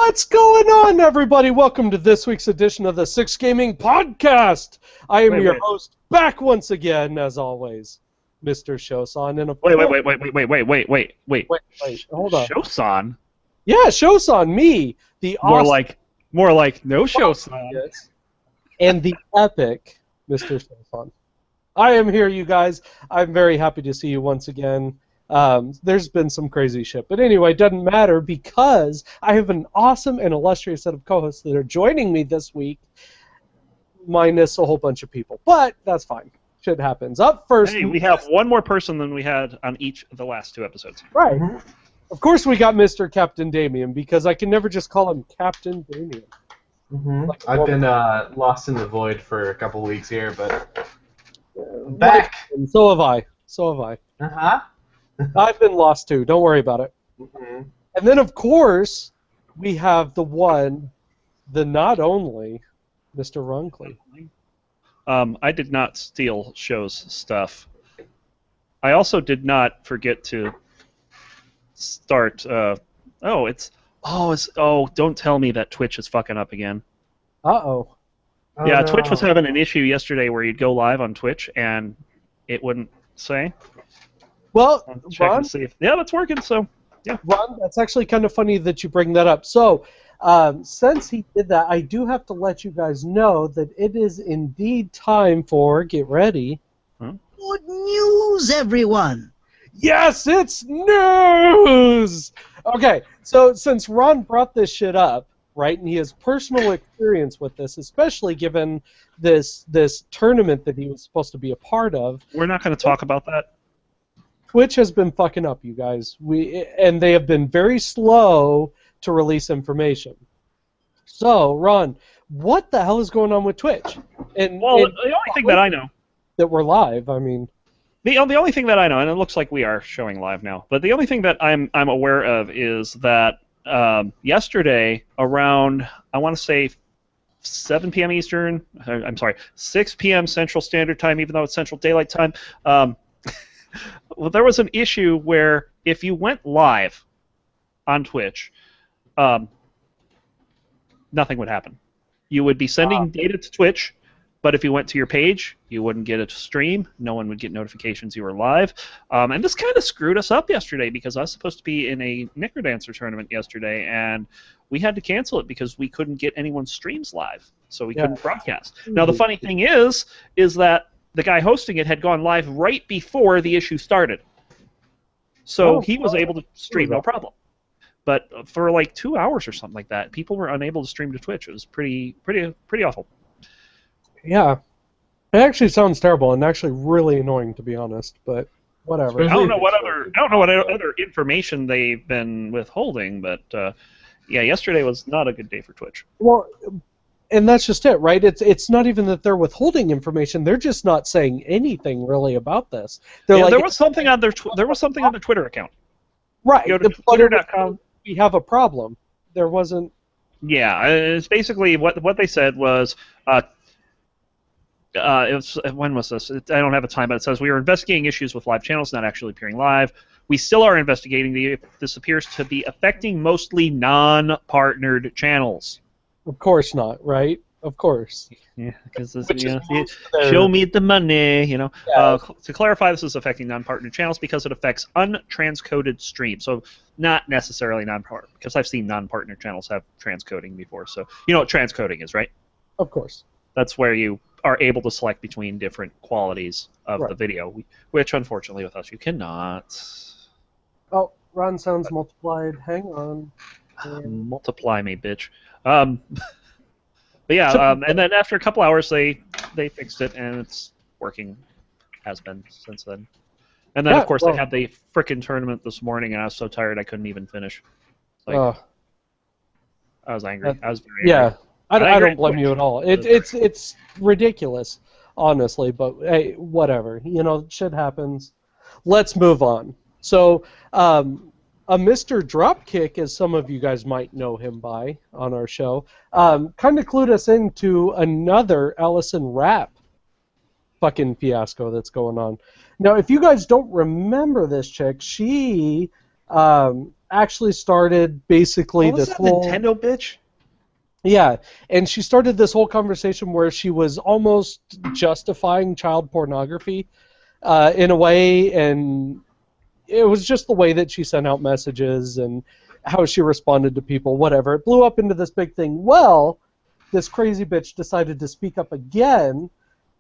What's going on, everybody? Welcome to this week's edition of the Six Gaming Podcast. I am your host, back once again, as always, Mr. Shosan. And Wait. Hold on. Shosan? Yeah, Shosan, me, the awesome, more like no Shosan. And the epic Mr. Shosan. I am here, you guys. I'm very happy to see you once again. There's been some crazy shit. But anyway, it doesn't matter because I have an awesome and illustrious set of co-hosts that are joining me this week, minus a whole bunch of people. But that's fine. Shit happens. Up first... Hey, we have one more person than we had on each of the last two episodes. Right. Of course we got Mr. Captain Damien, because I can never just call him Captain Damien. Like, I've been lost in the void for a couple weeks here, but I'm back. And so have I. Uh-huh. I've been lost too. Don't worry about it. Mm-hmm. And then, of course, we have the one, the not only, Mr. Runkley. I did not steal Show's stuff. I also did not forget to start. Don't tell me that Twitch is fucking up again. Uh-oh. Yeah, no. Twitch was having an issue yesterday where you'd go live on Twitch and it wouldn't say. Well, Ron, that's working, so, yeah. Ron, that's actually kind of funny that you bring that up. So, since he did that, I do have to let you guys know that it is indeed time for, get ready. Good news, everyone! Yes, it's news! Okay, so since Ron brought this shit up, right, and he has personal experience with this, especially given this tournament that he was supposed to be a part of. We're not going to talk about that. Twitch has been fucking up, you guys. And they have been very slow to release information. So, Ron, what the hell is going on with Twitch? The only thing that I know that we're live, I mean, the only thing that I know, and it looks like we are showing live now, but the only thing that I'm aware of is that yesterday around, I want to say 7 p.m. Eastern, I'm sorry, 6 p.m. Central Standard Time, even though it's Central Daylight Time. Well, there was an issue where if you went live on Twitch, nothing would happen. You would be sending data to Twitch, but if you went to your page, you wouldn't get a stream. No one would get notifications you were live. And this kind of screwed us up yesterday because I was supposed to be in a Necrodancer tournament yesterday, and we had to cancel it because we couldn't get anyone's streams live, so we couldn't broadcast. Now, the funny thing is that the guy hosting it had gone live right before the issue started. So he was able to stream no problem. But for like 2 hours or something like that, people were unable to stream to Twitch. It was pretty awful. Yeah. It actually sounds terrible and actually really annoying, to be honest, but whatever. I don't know what other information they've been withholding, but yeah, yesterday was not a good day for Twitch. Well, and that's just it, right? It's not even that they're withholding information; they're just not saying anything really about this. There was something on their Twitter account. Right. Go to Twitter.com. We have a problem. There wasn't. Yeah, it's basically what they said was. When was this? I don't have a time, but it says we are investigating issues with live channels not actually appearing live. We still are investigating. This appears to be affecting mostly non-partnered channels. Of course not, right? Of course. Yeah, because show me the money, you know. Yeah. To clarify, this is affecting non-partner channels because it affects untranscoded streams. So not necessarily non-partner, because I've seen non-partner channels have transcoding before. So you know what transcoding is, right? Of course. That's where you are able to select between different qualities of the video, which unfortunately with us you cannot. Oh, Ron sounds multiplied. Hang on. Multiply me, bitch. But yeah, and then after a couple hours, they fixed it, and it's working. Has been since then. And then, of course, they had the frickin' tournament this morning, and I was so tired I couldn't even finish. I was angry. I was very angry. I don't blame you at all. It's ridiculous, honestly, but hey, whatever. You know, shit happens. Let's move on. So, a Mr. Dropkick, as some of you guys might know him by on our show, kind of clued us into another Allison Rapp fucking fiasco that's going on. Now, if you guys don't remember this chick, she actually started basically Was this that whole Nintendo bitch? yeah, and she started this whole conversation where she was almost justifying child pornography in a way, and it was just the way that she sent out messages and how she responded to people, whatever. It blew up into this big thing. Well, this crazy bitch decided to speak up again,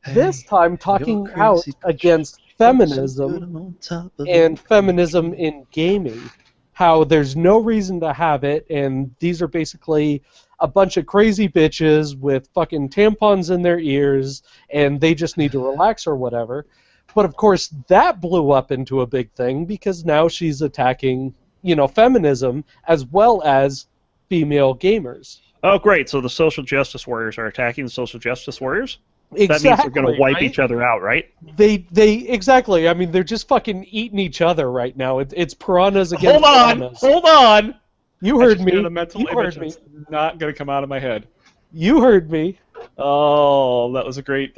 this time talking out against feminism and feminism in gaming. How there's no reason to have it, and these are basically a bunch of crazy bitches with fucking tampons in their ears, and they just need to relax or whatever. But of course, that blew up into a big thing because now she's attacking, feminism as well as female gamers. Oh, great. So the social justice warriors are attacking the social justice warriors? Exactly, that means they're going to wipe right? each other out, right? They exactly. I mean, they're just fucking eating each other right now. It's piranhas against piranhas. Hold on! You heard me. A mental You image heard me. that's not going to come out of my head. You heard me. Oh, that was great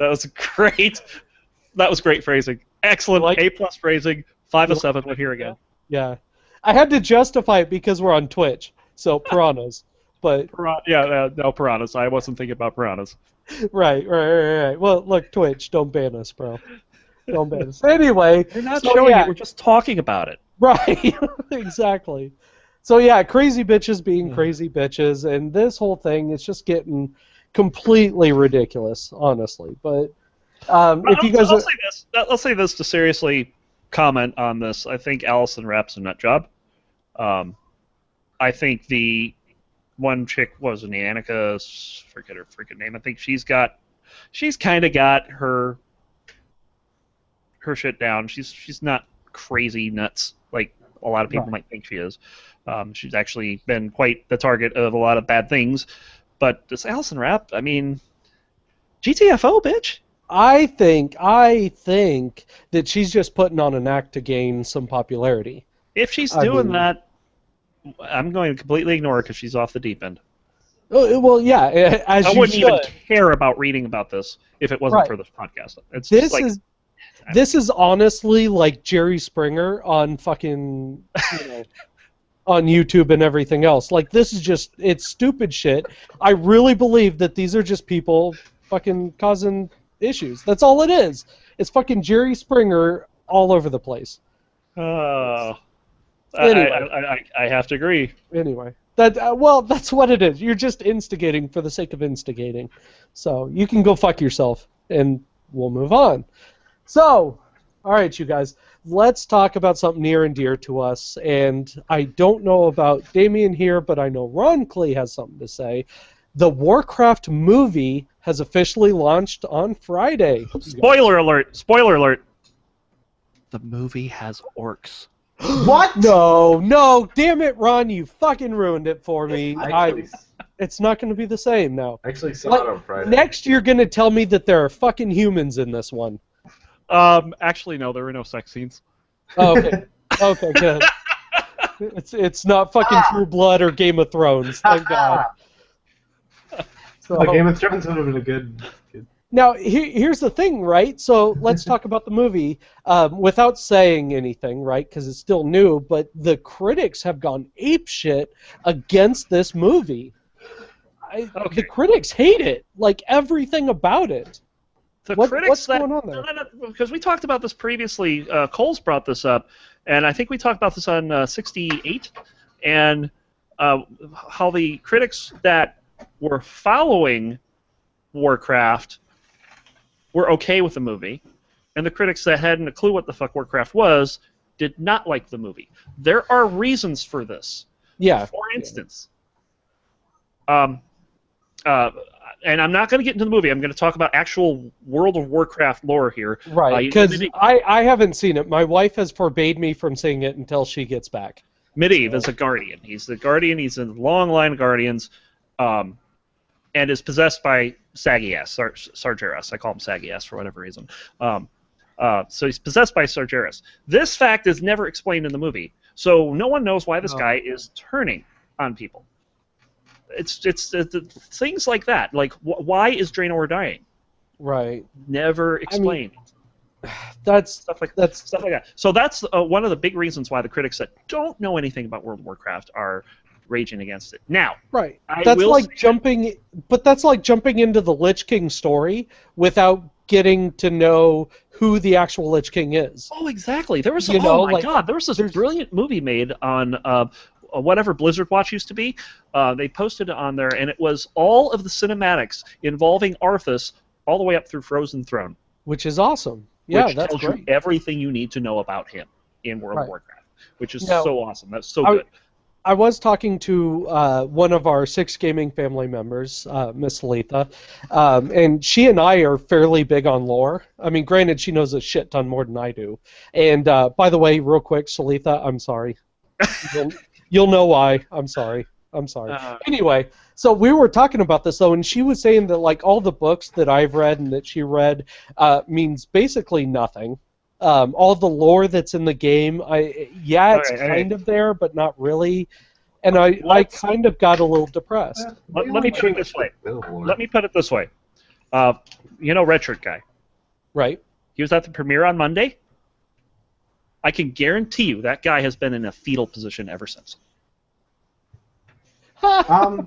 phrasing. Excellent. Like- A+ phrasing. 5 of 7. We're here again. Yeah, I had to justify it because we're on Twitch, so piranhas. But No piranhas. I wasn't thinking about piranhas. right. Well, look, Twitch, don't ban us, bro. Don't ban us. Anyway, We're not so, showing yeah, it. We're just talking about it. right. Exactly. So yeah, crazy bitches being crazy bitches, and this whole thing is just getting completely ridiculous, honestly. But if you guys, I'll say this to seriously comment on this. I think Allison Rapp's a nut job. I think the one chick was Annika, forget her freaking name. I think she's kind of got her shit down. She's not crazy nuts like a lot of people might think she is. She's actually been quite the target of a lot of bad things. But this Allison Rapp, I mean, GTFO, bitch. I think that she's just putting on an act to gain some popularity. If she's doing that, I'm going to completely ignore her because she's off the deep end. Oh, well, yeah, as I you wouldn't even should. care about reading about this if it wasn't for this podcast. It's This just like, this is honestly like Jerry Springer on fucking on YouTube and everything else. Like, this is just, it's stupid shit. I really believe that these are just people fucking causing issues. That's all it is. It's fucking Jerry Springer all over the place. Anyway. I have to agree. Anyway, that's what it is. You're just instigating for the sake of instigating. So you can go fuck yourself, and we'll move on. So, all right, you guys, let's talk about something near and dear to us. And I don't know about Damien here, but I know Ron Klee has something to say. The Warcraft movie has officially launched on Friday. Spoiler alert! Spoiler alert! The movie has orcs. What? No, damn it, Ron, you fucking ruined it for me. I It's not going to be the same now. actually saw it on Friday. Next, you're going to tell me that there are fucking humans in this one. Actually, no, there were no sex scenes. Oh, okay. Okay, good. It's not fucking True Blood or Game of Thrones. Thank God. So, Game of Thrones would have been a good. now, here's the thing, right? So let's talk about the movie without saying anything, right? Because it's still new, but the critics have gone apeshit against this movie. The critics hate it, like everything about it. What's going on there? Because we talked about this previously. Cole's brought this up, and I think we talked about this on 68, and how the critics that were following Warcraft were okay with the movie, and the critics that hadn't a clue what the fuck Warcraft was did not like the movie. There are reasons for this. Yeah. For instance, and I'm not going to get into the movie. I'm going to talk about actual World of Warcraft lore here. Right, because I haven't seen it. My wife has forbade me from seeing it until she gets back. Medivh is a guardian. He's the guardian. He's in a long line of guardians, and is possessed by Sagias, Sargeras. I call him Sagias for whatever reason. So he's possessed by Sargeras. This fact is never explained in the movie, so no one knows why this guy is turning on people. It's things like that. Like, why is Draenor dying? Right. Never explained. That's stuff like that's that. So that's one of the big reasons why the critics that don't know anything about World of Warcraft are raging against it. Now, right. I That's will like say- jumping, but that's like jumping into the Lich King story without getting to know who the actual Lich King is. Oh, exactly. There was You know, oh my like, god, there was this brilliant movie made on whatever Blizzard Watch used to be. They posted it on there, and it was all of the cinematics involving Arthas all the way up through Frozen Throne, Which is awesome. Yeah, which that's tells great. you everything you need to know about him in World Right. of Warcraft, which is Now, so awesome. That's so good. I was talking to one of our Six Gaming family members, Miss Letha, and she and I are fairly big on lore. I mean, granted, she knows a shit ton more than I do. And by the way, real quick, Shalitha, I'm sorry. You'll know why. I'm sorry. Anyway, so we were talking about this though, and she was saying that like all the books that I've read and that she read means basically nothing. All the lore that's in the game, it's kind of there, but not really. And I kind of got a little depressed. Let me put it this way. Let me put it this way. You know, Red Shirt Guy. Right. He was at the premiere on Monday. I can guarantee you that guy has been in a fetal position ever since. I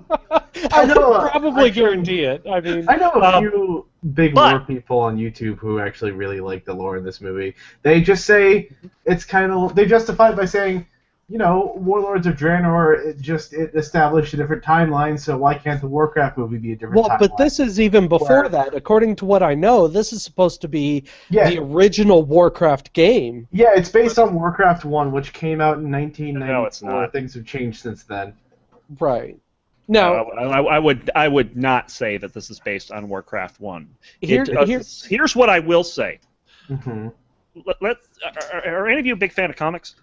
would probably guarantee it. I mean, I know a few big lore people on YouTube who actually really like the lore in this movie. They just say it's kind of they justify it by saying, you know, Warlords of Draenor it established a different timeline, so why can't the Warcraft movie be a different timeline? Well, but this is even before that. According to what I know, this is supposed to be the original Warcraft game. Yeah, it's based on Warcraft 1, which came out in 1994. No, it's not. Things have changed since then. Right. Now, I would not say that this is based on Warcraft 1. Here's what I will say. Mm-hmm. Are any of you a big fan of comics?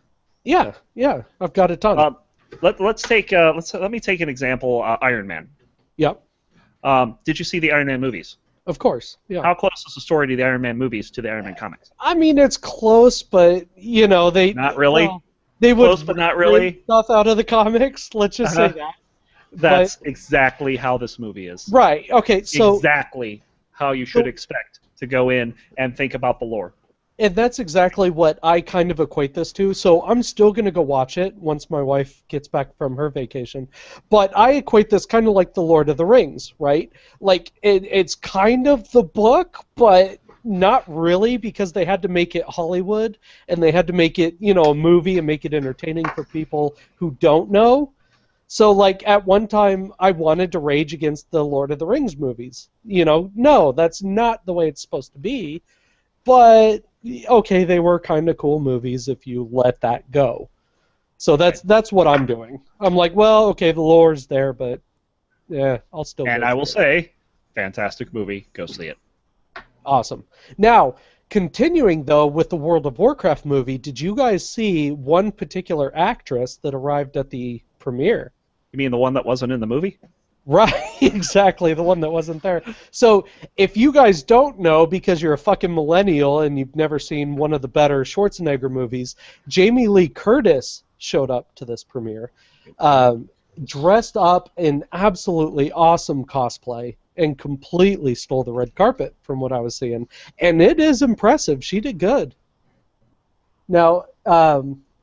Yeah, I've got a ton. Let me take an example. Iron Man. Yep. Did you see the Iron Man movies? Of course. Yeah. How close is the story to the Iron Man movies to the Iron Man comics? I mean, it's close, but you know they not really. Well, they would close, but not really. Stuff out of the comics. Let's just say that. That's exactly how this movie is. Right. Okay. So exactly how you should expect to go in and think about the lore. And that's exactly what I kind of equate this to. So I'm still going to go watch it once my wife gets back from her vacation. But I equate this kind of like The Lord of the Rings, right? Like, it's kind of the book, but not really, because they had to make it Hollywood, and they had to make it, you know, a movie and make it entertaining for people who don't know. So, like, at one time, I wanted to rage against the Lord of the Rings movies. You know, no, that's not the way it's supposed to be. But okay, they were kind of cool movies if you let that go. So that's what I'm doing. I'm like, well, okay, the lore's there, but yeah, I'll still. And I will say, fantastic movie. Go see it. Awesome. Now, continuing though with the World of Warcraft movie, did you guys see one particular actress that arrived at the premiere? You mean the one that wasn't in the movie? Right, exactly, the one that wasn't there. So, if you guys don't know, because you're a fucking millennial and you've never seen one of the better Schwarzenegger movies, Jamie Lee Curtis showed up to this premiere, dressed up in absolutely awesome cosplay, and completely stole the red carpet from what I was seeing. And it is impressive. She did good. Now,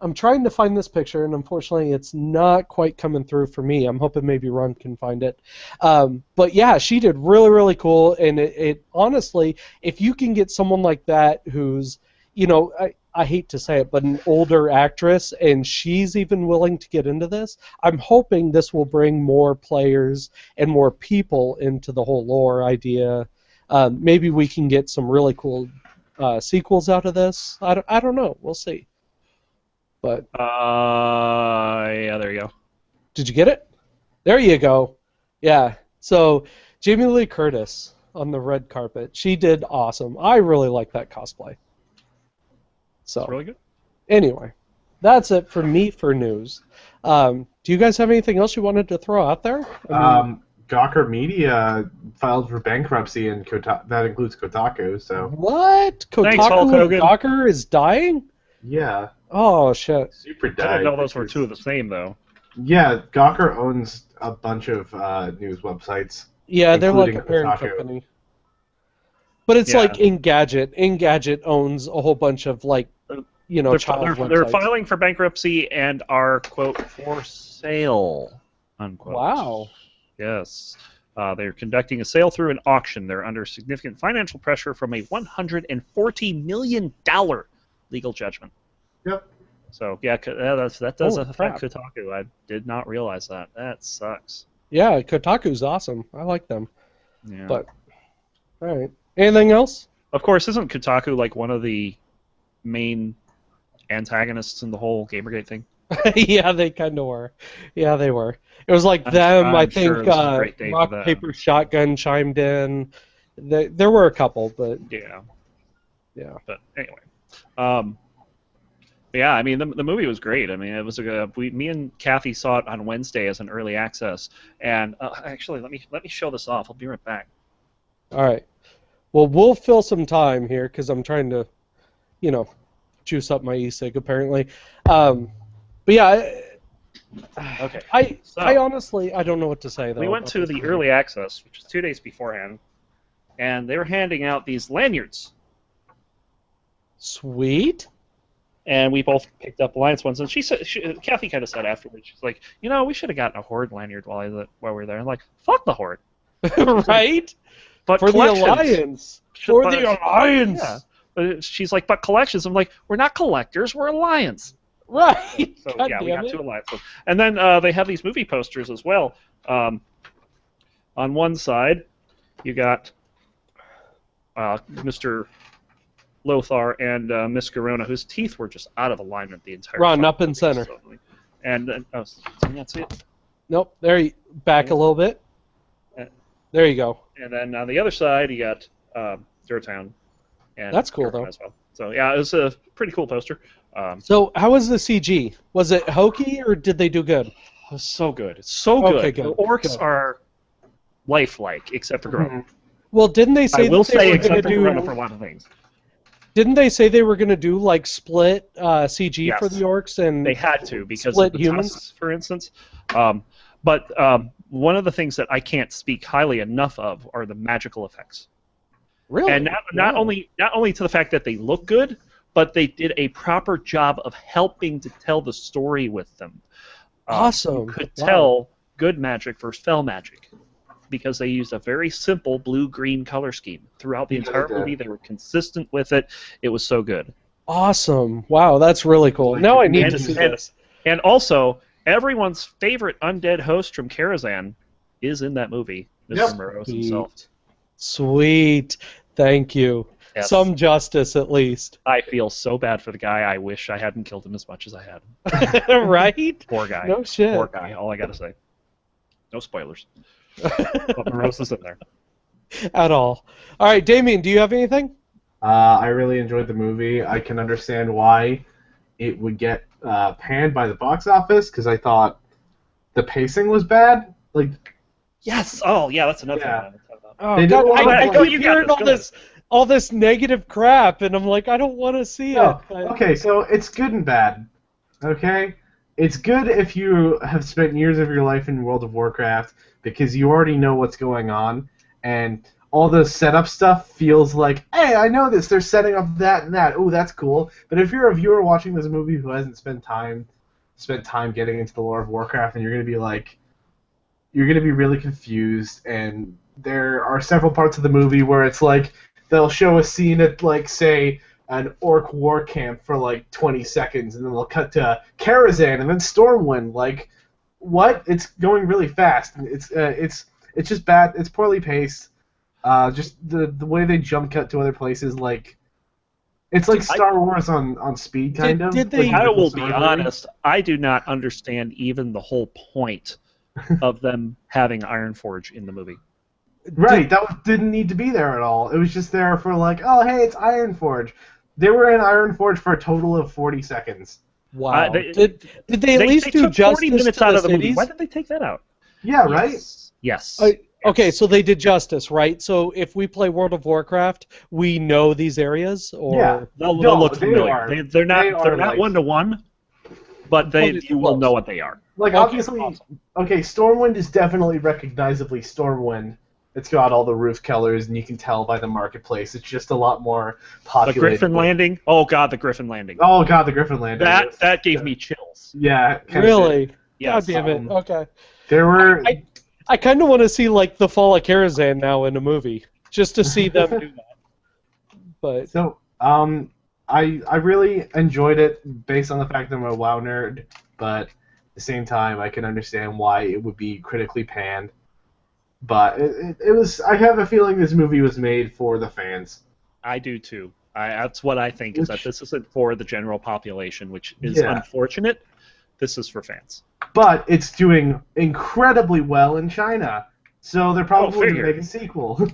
I'm trying to find this picture, and unfortunately it's not quite coming through for me. I'm hoping maybe Ron can find it. But yeah, she did really, really cool, and it honestly, if you can get someone like that who's, you know, I hate to say it, but an older actress, and she's even willing to get into this, I'm hoping this will bring more players and more people into the whole lore idea. Maybe we can get some really cool sequels out of this. I don't know. We'll see. But yeah, there you go. Did you get it? There you go. Yeah. So Jamie Lee Curtis on the red carpet. She did awesome. I really like that cosplay. So That's really good. Anyway, that's it for me for news. Do you guys have anything else you wanted to throw out there? Gawker Media filed for bankruptcy, and that includes Kotaku. So what? Thanks, Hulk Kotaku Hogan. and Gawker is dying? yeah, Oh shit. super I died. didn't know those were two of the same though. Yeah, Gawker owns a bunch of news websites. Yeah, they're like a Including parent Kotaku. company. But it's Yeah. like Engadget. Engadget owns a whole bunch of like, child they're websites. filing for bankruptcy and are, quote, for sale, unquote. Wow. Yes. They're conducting a sale through an auction. They're under significant financial pressure from a $140 million legal judgment. Yep. So, yeah, that does Holy affect crap. Kotaku. I did not realize that. That sucks. Yeah, Kotaku's awesome. I like them. Yeah. But all right. Anything else? Of course, isn't Kotaku like one of the main antagonists in the whole Gamergate thing? Yeah, they kind of were. Yeah, they were. It was like them. I'm I sure think it was a great day for Rock them. Paper Shotgun chimed in. There were a couple, but Yeah. yeah. But anyway, yeah, I mean the movie was great. I mean it was me and Kathy saw it on Wednesday as an early access, and actually let me show this off. I'll be right back. All right. Well, we'll fill some time here because I'm trying to, juice up my e-cig apparently. But yeah, Okay. I honestly I don't know what to say though. We went to the early access, which was 2 days beforehand, and they were handing out these lanyards, Sweet. and we both picked up Alliance ones. And Kathy kind of said afterwards, she's like, we should have gotten a Horde lanyard while we were there. I'm like, fuck the Horde, Right? but For the collections- Alliance. Should- For but- the Alliance. Yeah. But she's like, but collections. I'm like, we're not collectors, we're Alliance. Right. So God yeah, we damn got it. 2 Alliance ones. And then they have these movie posters as well. On one side, you got Mr. Lothar and Miss Garona, whose teeth were just out of alignment the entire Ron, fucking up in movie, center. so- And then, can you see it? Nope. There you back a little bit. Uh, There you go. And then on the other side, you got Zero Town. And That's cool, Garona though. As well. So yeah, it was a pretty cool poster. So how was the CG? Was it hokey or did they do good? It was so good. It's so good. Okay, good, The orcs good. are lifelike, except for Garona. Mhm. Well, didn't they say I will that they say, were except going for to Garona, do? for a lot of things. Didn't they say they were going to do like split CG Yes. for the orcs and They had to because Split of the humans? tusks, for instance. But one of the things that I can't speak highly enough of are the magical effects. really? And not Wow. only to the fact that they look good, but they did a proper job of helping to tell the story with them. Awesome. You could Wow. tell good magic versus fell magic because they used a very simple blue-green color scheme throughout the Yeah, entire they did. movie. They were consistent with it. It was so good. Awesome. Wow, that's really cool. Like, Now I need and- to see and- this. And also, everyone's favorite undead host from Karazhan is in that movie, Mr. Yep. Morose himself. Sweet. Thank you. Yes. Some justice at least. I feel so bad for the guy. I wish I hadn't killed him as much as I had. Right? Poor guy. No shit. Poor guy. All I gotta say. No spoilers. But Morose is in there. At all. All right, Damien, do you have anything? I really enjoyed the movie. I can understand why it would get panned by the box office because I thought the pacing was bad. Like, Yes. Oh, yeah. That's another Yeah. thing I wanted to talk about. Oh, They God, did one I of the- keep You got hearing this, all go this negative crap, and I'm like, I don't want to see no, it. okay, so it's good and bad. Okay, it's good if you have spent years of your life in World of Warcraft because you already know what's going on, and all the setup stuff feels like, hey, I know this. They're setting up that and that. Oh, that's cool. But if you're a viewer watching this movie who hasn't spent time getting into the lore of Warcraft, and you're gonna be like, you're gonna be really confused. And there are several parts of the movie where it's like they'll show a scene at like say an orc war camp for like 20 seconds, and then they'll cut to Karazhan and then Stormwind. Like, what? It's going really fast. It's just bad. It's poorly paced. Just the way they jump cut to other places, like it's like Star Wars on speed, kind of. did they- Like, I with will the be story. honest. I do not understand even the whole point of them having Ironforge in the movie. Right, didn't need to be there at all. It was just there for like, oh hey, it's Ironforge. They were in Ironforge for a total of 40 seconds. Wow. They- did they at least they do took justice 40 minutes to out the of the movie. cities? Why did they take that out? Yeah, right. Yes. Okay, so they did justice, right? So if we play World of Warcraft, we know these areas, or Yeah. They'll No, look they familiar. are- They're not. they They're are not like- one to one, but Well, it's you will close. know what they are. Like Okay, obviously, awesome. okay, Stormwind is definitely recognizably Stormwind It's got all the roof colors, and you can tell by the marketplace. It's just a lot more The populated. Griffin Landing. Oh god, the Griffin Landing. Oh god, the Griffin Landing. That gave me chills. Yeah. Really? Yes. God damn it. Okay. There were. I kind of want to see like the Fall of Karazhan now in a movie, just to see them do that. But So, I really enjoyed it based on the fact that I'm a WoW nerd, but at the same time, I can understand why it would be critically panned. But it was. I have a feeling this movie was made for the fans. I do too. That's what I think, is that this isn't for the general population, which is Yeah. unfortunate. This is for fans. But it's doing incredibly well in China, so they're probably going to figured. make a sequel.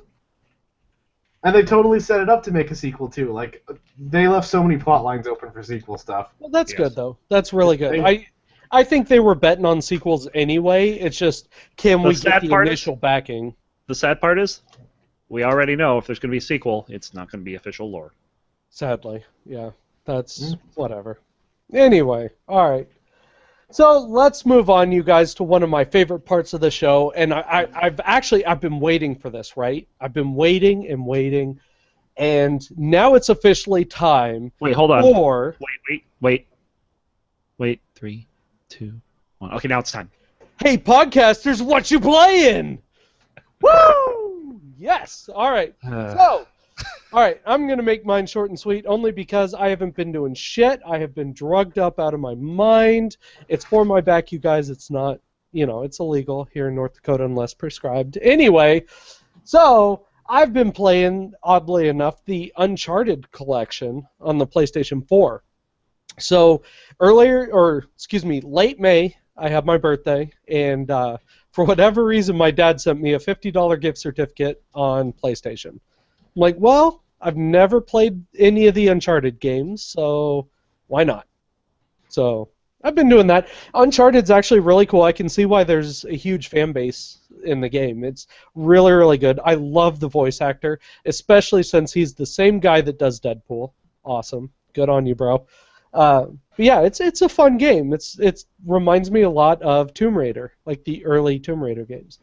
And they totally set it up to make a sequel too. Like they left so many plot lines open for sequel stuff. well, that's Yes. good though. That's really good. They- I think they were betting on sequels anyway. It's just can The we get sad the part is- initial backing? The sad part is, we already know if there's going to be a sequel, it's not going to be official lore. Sadly, yeah, that's whatever. Anyway, all right. So let's move on, you guys, to one of my favorite parts of the show, and I've been waiting for this, right? I've been waiting and waiting, and now it's officially time Wait, hold on. for Wait. 3, 2, 1. Okay, now it's time. Hey podcasters, what you playing? Woo! Yes. All right. So, all right, I'm going to make mine short and sweet only because I haven't been doing shit. I have been drugged up out of my mind. It's for my back, you guys. It's not, it's illegal here in North Dakota unless prescribed. Anyway, so I've been playing, oddly enough, the Uncharted collection on the PlayStation 4. So late May, I had my birthday, and for whatever reason, my dad sent me a $50 gift certificate on PlayStation. I'm like, well, I've never played any of the Uncharted games, so why not? So I've been doing that. Uncharted's actually really cool. I can see why there's a huge fan base in the game. It's really, really good. I love the voice actor, especially since he's the same guy that does Deadpool. Awesome. Good on you, bro. But yeah, it's a fun game. It reminds me a lot of Tomb Raider, like the early Tomb Raider games.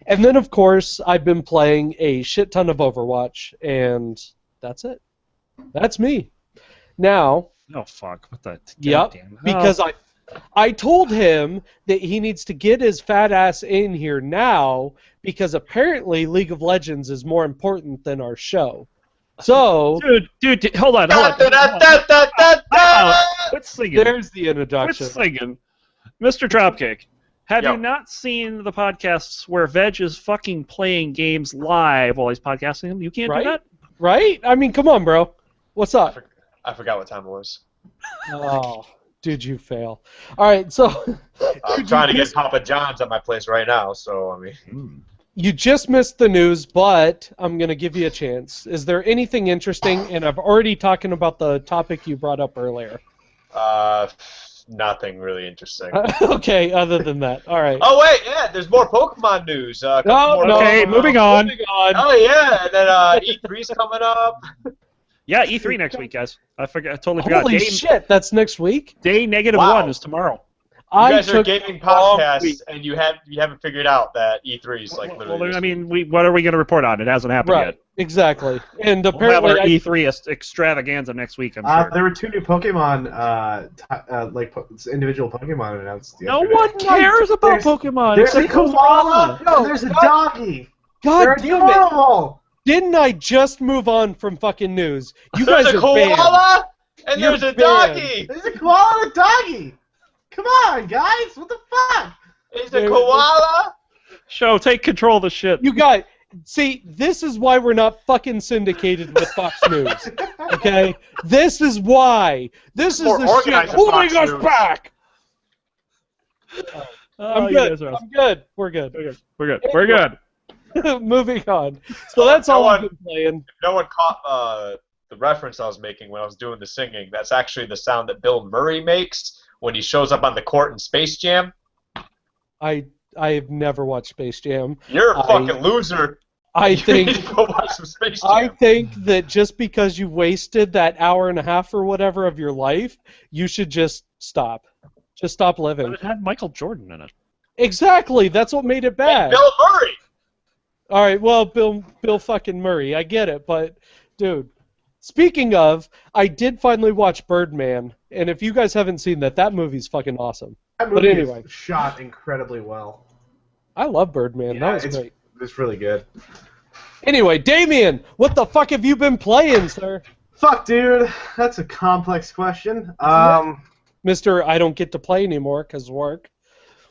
And then, of course, I've been playing a shit ton of Overwatch, and that's it. That's me. Now, Oh, fuck. What the... yep, goddamn- because I told him that he needs to get his fat ass in here now because apparently League of Legends is more important than our show. So, Dude, hold on. Quit singing. there's the Quit introduction. singing. Mr. Dropkick, have Yo. you not seen the podcasts where Veg is fucking playing games live while he's podcasting them? You can't Right? do that? Right? I mean, come on, bro. What's up? I forgot what time it was. Oh, did you fail? All right, so I'm trying to get Papa John's at my place right now, so I mean. you just missed the news, but I'm going to give you a chance. Is there anything interesting? And I've already talking about the topic you brought up earlier. Nothing really interesting. Okay, other than that. All right. Oh wait, yeah, there's more Pokemon news. A couple No, more no, Okay, Pokemon. moving on. Moving on. Oh yeah, and then E3's coming up. Yeah, E3 next week, guys. I totally forgot. Holy shit, that's next week? Day -1 Wow. is tomorrow. You I guys are took gaming a long podcasts, week. and you haven't figured out that E3's like literally. Well, this I mean, what are we going to report on? It hasn't happened Right, yet. exactly. And We'll have apparently, our I, E3 extravaganza next week, I'm sure. There were 2 new Pokemon, individual Pokemon announced. No yesterday. one cares about There's- Pokemon. There's a except koala. No, No, there's a God- doggy. God They're damn it! adorable. Didn't I just move on from fucking news? You there's guys a are banned. koala, and You're there's a banned. doggy. There's a koala and a doggy. Come on, guys. What the fuck? There's a koala. Show, take control of the shit. You guys, see, this is why we're not fucking syndicated with Fox News. Okay? This is why. This is More the shit organized than holding Fox us News. back. Oh, I'm you good. guys are awesome. I'm good. We're good. We're good. We're good. Moving on. So that's all I've been playing. If no one caught the reference I was making when I was doing the singing, that's actually the sound that Bill Murray makes when he shows up on the court in Space Jam. I have never watched Space Jam. You're a I- fucking loser. I You think need to go watch some Space Jam. I think that just because you wasted that hour and a half or whatever of your life, you should just stop. Just stop But living. it had Michael Jordan in it. Exactly. That's what made it And bad. Bill Murray. All right, well, Bill fucking Murray, I get it, but dude, speaking of, I did finally watch Birdman, and if you guys haven't seen that, that movie's fucking awesome. That But movie anyway, is shot incredibly well. I love Birdman. That was it's, great. It's really good. Anyway, Damien, what the fuck have you been playing, sir? Fuck, dude. That's a complex question. Mister, I don't get to play anymore because work.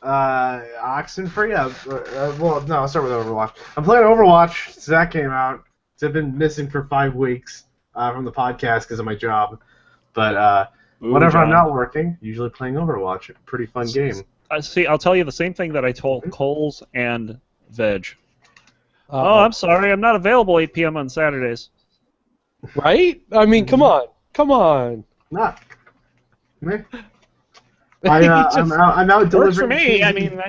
Oxenfree? Well, no, I'll start with Overwatch. I'm playing Overwatch. So that came out. So I've been missing for 5 weeks from the podcast because of my job. But whenever I'm not working, usually playing Overwatch. Pretty fun game. See, I'll tell you the same thing that I told Coles and Veg. Uh-oh. Oh, I'm sorry, I'm not available 8 p.m. on Saturdays. Right? I mean, come on. Not. Meh. I'm out delivering. Works for me. Cheesy, I mean,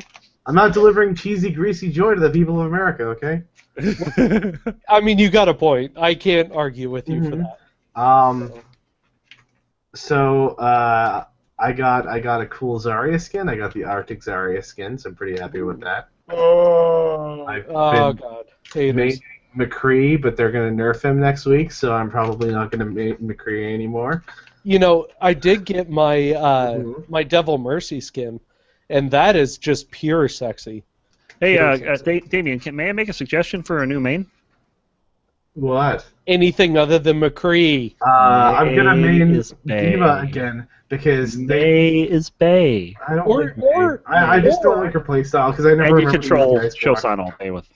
I'm out delivering cheesy, greasy joy to the people of America. Okay. I mean, you got a point. I can't argue with you for that. So I got a cool Zarya skin. I got the Arctic Zarya skin, so I'm pretty happy with that. I've been God. Haters. making McCree, but they're gonna nerf him next week, so I'm probably not gonna make McCree anymore. You know, I did get my my Devil Mercy skin, and that is just pure sexy. hey, Damien, may I make a suggestion for a new main? What? Anything other than McCree. I'm gonna main is Bay. Diva again because May is Bay. I don't Or- like May. or- I just don't or- like her playstyle because I never And you remember control these guys Shosan all day with.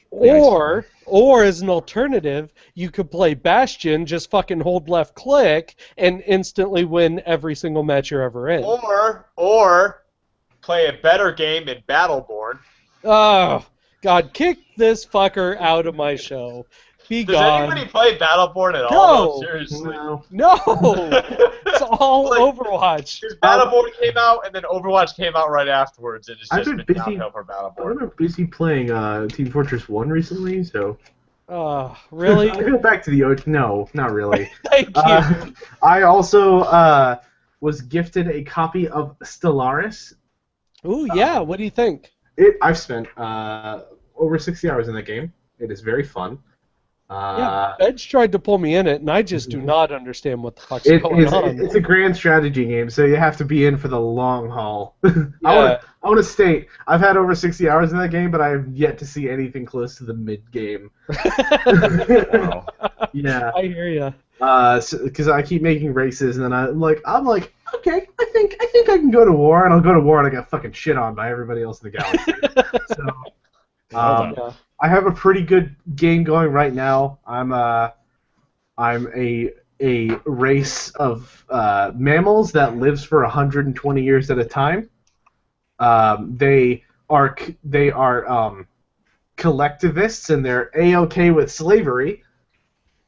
Or as an alternative, you could play Bastion, just fucking hold left click, and instantly win every single match you're ever in. Or play a better game in Battleborn. Oh, God, kick this fucker out of my show. Be Does gone. anybody play Battleborn at all? No. No, seriously. No. No! It's all Like- Overwatch. Because Battleborn came out, and then Overwatch came out right afterwards, and it's I've just been been busy- downhill for Battleborn. I've been busy playing Team Fortress 1 recently, so... Really? I go back to the... No, not really. Thank you. I also was gifted a copy of Stellaris. Ooh, yeah, what do you think? I've spent over 60 hours in that game. It is very fun. Yeah, Edge tried to pull me in it, and I just do not understand what the fuck's It going is, on. it's a grand strategy game, so you have to be in for the long haul. I Yeah. want to state, I've had over 60 hours in that game, but I have yet to see anything close to the mid-game. Wow. Yeah. I hear you. Because I keep making races, and then I'm like, okay, I think I can go to war, and I'll go to war, and I get fucking shit on by everybody else in the galaxy. So, Yeah. I have a pretty good game going right now. I'm a race of mammals that lives for 120 years at a time. They are collectivists, and they're A-okay with slavery.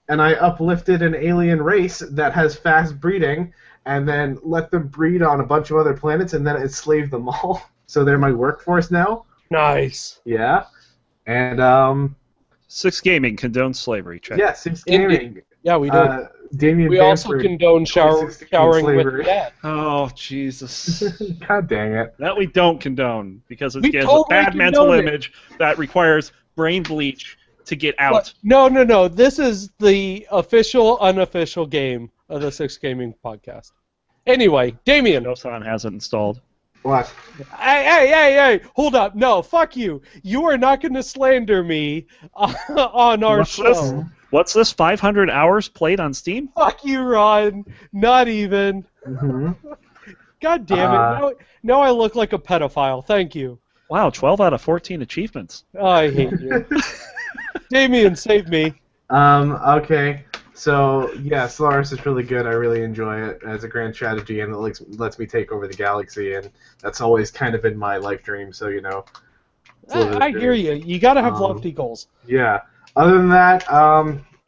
And I uplifted an alien race that has fast breeding, and then let them breed on a bunch of other planets, and then enslaved them all. So they're my workforce now. Nice. Yeah. And Six Gaming condones slavery. Check. yeah, Sims Indeed. Gaming. Yeah, we do. Damien We also Bamford, condone 2016 showering slavery. with that. Oh Jesus. God dang it. That we don't condone because it We gives totally a bad mental condone it. image that requires brain bleach to get out. What? No. This is the official, unofficial game of the Six Gaming podcast. Anyway, Damien. Shosan has it installed. What? Hey, hold up. No, fuck you. You are not going to slander me on our What's show. this? What's this? 500 hours played on Steam? Fuck you, Ron. Not even. Mm-hmm. God damn it. Now I look like a pedophile. Thank you. Wow, 12 out of 14 achievements. Oh, I hate you. Damien, save me. Okay. So, yeah, Stellaris is really good. I really enjoy it as a grand strategy, and it lets me take over the galaxy, and that's always kind of been my life dream, so, you know. it's a little bit I hear you. You got to have lofty goals. Yeah. Other than that,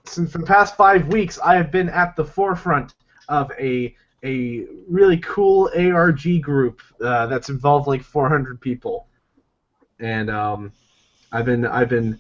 since for the past 5 weeks, I have been at the forefront of a really cool ARG group that's involved like 400 people, and I've been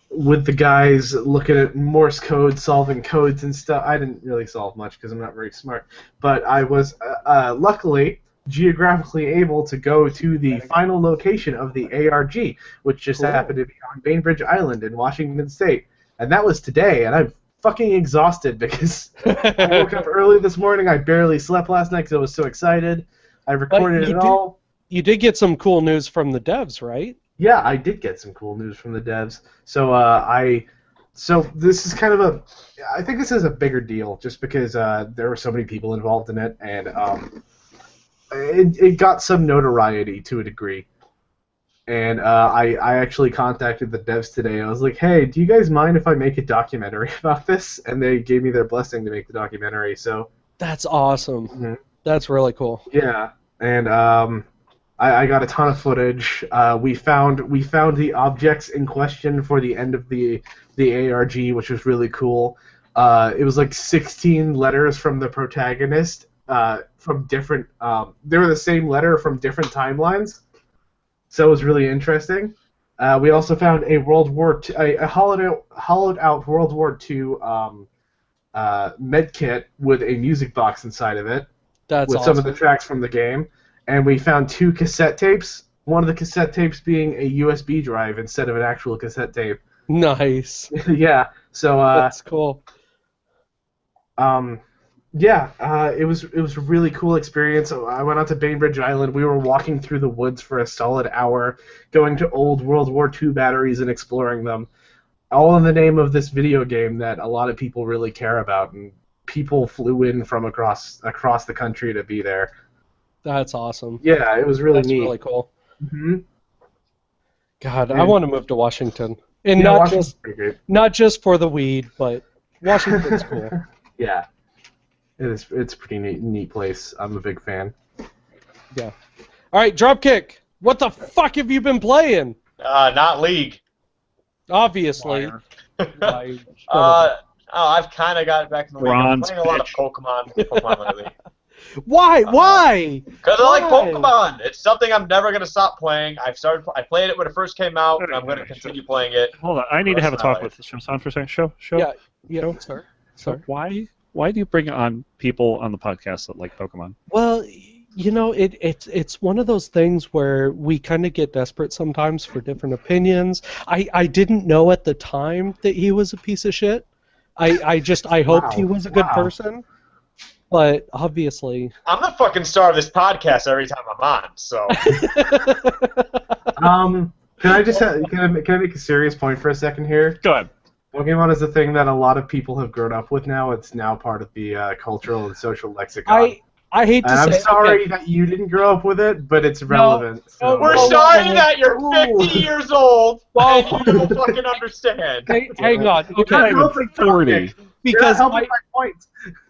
with the guys looking at Morse code, solving codes and stuff. I didn't really solve much because I'm not very smart, but I was luckily geographically able to go to the final location of the ARG, which just happened to be on Bainbridge Island in Washington State. And that was today, and I'm fucking exhausted because I woke up early this morning. I barely slept last night because I was so excied. I recorded it all. You did get some cool news from the devs, right? Yeah, I did get some cool news from the devs. So this is kind of I think this is a bigger deal just because there were so many people involved in it, and it got some notoriety to a degree. And I actually contacted the devs today. I was like, hey, do you guys mind if I make a documentary about this? And they gave me their blessing to make the documentary. So that's awesome. That's really cool. Yeah, and I got a ton of footage. We found the objects in question for the end of the ARG, which was really cool. It was like 16 letters from the protagonist from different. They were the same letter from different timelines, so it was really interesting. We also found a hollowed out World War II med kit with a music box inside of it. That's with awesome. Some of the tracks from the game. And we found 2 cassette tapes, one of the cassette tapes being a USB drive instead of an actual cassette tape. Nice. Yeah, so... that's cool. It was a really cool experience. I went out to Bainbridge Island. We were walking through the woods for a solid hour, going to old World War II batteries and exploring them, all in the name of this video game that a lot of people really care about, and people flew in from across the country to be there. That's awesome. Yeah, it was really neat. That's really cool. Mm-hmm. God, I want to move to Washington, and Yeah, not Washington's pretty great. just for the weed, but Washington's cool. Yeah, it's a pretty neat place. I'm a big fan. Yeah. All right, Dropkick. What the fuck have you been playing? Not League. Obviously. I've kind of got back in the league. I'm playing a lot of Pokemon lately. Why? Because I like Pokemon. It's something I'm never gonna stop playing. I played it when it first came out, and I'm gonna continue playing it. Hold on, I need to have a talk with Sean for a second. Show. Yeah, Show. Sorry. Why do you bring on people on the podcast that like Pokemon? Well, you know, it's one of those things where we kind of get desperate sometimes for different opinions. I didn't know at the time that he was a piece of shit. I hoped he was a good person. But obviously, I'm the fucking star of this podcast every time I'm on. So, can I make a serious point for a second here? Go ahead. Pokemon is a thing that a lot of people have grown up with now. It's now part of the cultural and social lexicon. I hate to say, I'm sorry that you didn't grow up with it, but it's relevant. So. We're sorry that you're 50 years old and you don't fucking understand. Hang on. Okay, I'm 40. Because my point.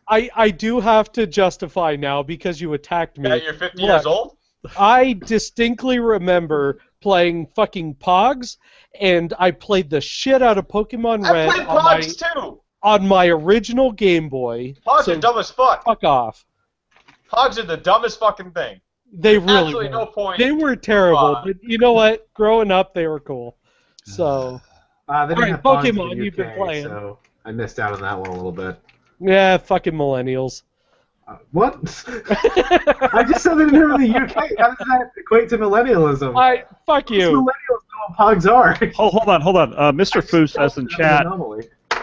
I do have to justify now because you attacked me. Yeah, you're 50 years old? I distinctly remember playing fucking Pogs, and I played the shit out of Pokemon Red I played Pogs too! On my original Game Boy. Pogs are dumb as fuck. Fuck off. Pogs are the dumbest fucking thing. They really absolutely were. No point. They were terrible, but you know what? Growing up, they were cool. So, all right, Pokemon, you've been playing. So I missed out on that one a little bit. Yeah, fucking millennials. What? I just said they didn't have in the UK. How does that equate to millennialism? Fuck you. Millennials know what Pogs are. Hold on. Mr. Foo says in chat,